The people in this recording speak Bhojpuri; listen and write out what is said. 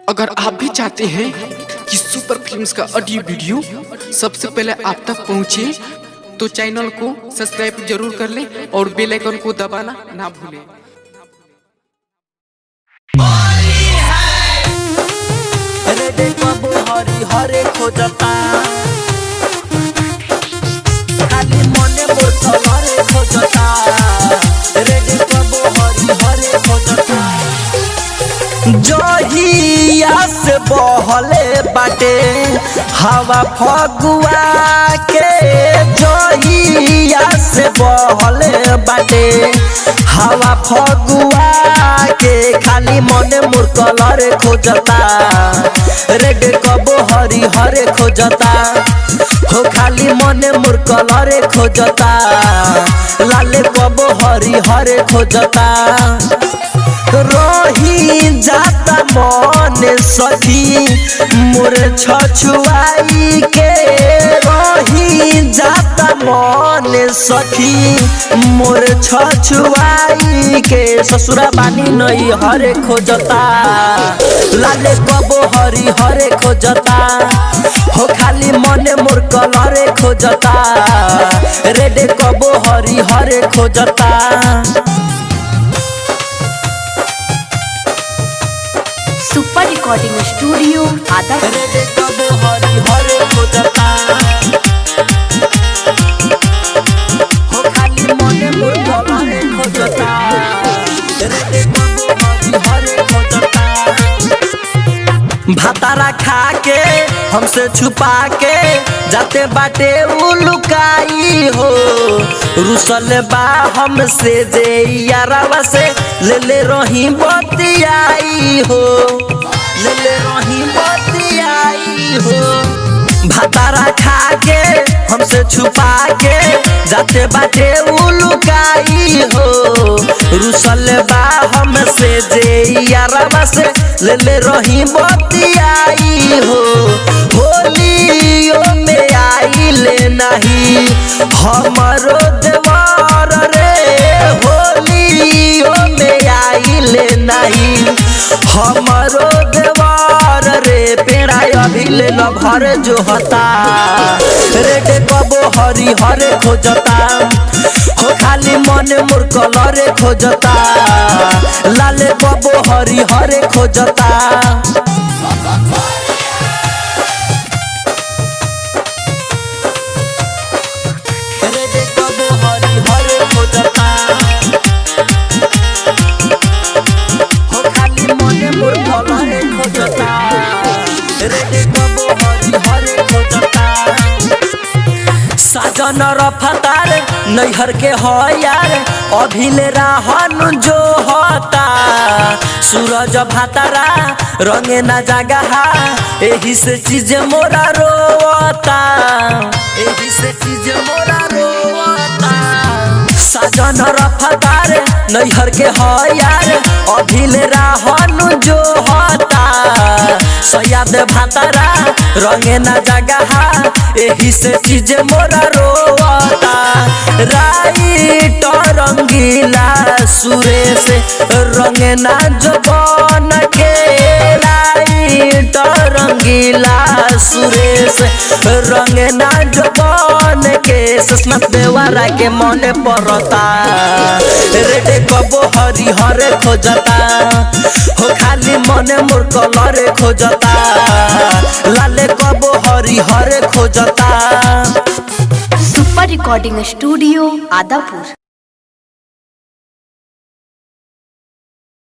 अगर आप भी चाहते हैं कि सुपर फिल्म्स का ऑडियो वीडियो सबसे पहले आप तक पहुंचे, तो चैनल को सब्सक्राइब जरूर कर लें और बेल आइकन को दबाना ना भूलें। हरी हरे खोजता खाली मने बोल हरे खोजता रेडी कबो हरी हरे खोजता जहिया से बहले बाटे हवा फगुआ के जहिया से बहले बाटे हवा फगुआ के खाली मने मोर कलर खोजता रेड कबो हरी हरे खोजता हो खाली मने मोर कलर खोजता लाले कबो हरी हरे खोजता रही जाता मन सखी मोर छछुआई के रही जाता मन सखी मोर छछुआई के ससुरा बानी नहीं हरे खोजता लाले कबो हरी हरे खोजता हो खाली मने मोर कलरे खोजता रेड कबो हरी हरे खोजता सुपर रिकॉर्डिंग स्टूडियो आदा रेड कबो हरी हरे खोजता हो खाली मने मोर कलरे खोजता रेड कबो हरी हरे खोजता भातारा खा के हमसे छुपा के जाते बाटे उलुकाई हो रुसल बा हमसे जे यारावा से ले रही बतियाई हो ले रही बतियाई हो भातारा खा के हमसे छुपा के जाते बाटे उलुकाई हो रुसल बा हमसे जे यारावा से ले रही बतियाई हो होलियो में आई ले नहीं हमरो देवर रे होलियो में आई ले नहीं हमरो देवर रे पेड़ा अभी ले न भर जो हता रेड कबो हरी हरे खोजता हो खाली मने मोर कलरे खोजता लाले कबो हरी हरे खोजता रेड कबो हरी हरे खोजता हो खाली मने मोर कलरे खोजता रेड कबो हरी हरे खोजता साजन रफतार नैहर के हो यार अभिले राहन जो होता सूरज भातारा रंगे ना जगहा एही से चीज मोरा रोता एही से चीज मोरा रोता साजन रफतार नैहर के हो यार अभिले राहन जो होता सयाद भातारा रंगे ना जगहा एही से चीज मोरा रोता राइट रंगीला सुरेश रंगे ना जबन के राइट रंगीला सुरेश रंगे ना जबन के सस्मत देवारा के मने पड़ता रेड कबो हरी हरे खोजता हो खाली मने मोर कलरे खोजता लाले कबो हरी हरे खोजता सुपर रिकॉर्डिंग स्टूडियो आदापुर।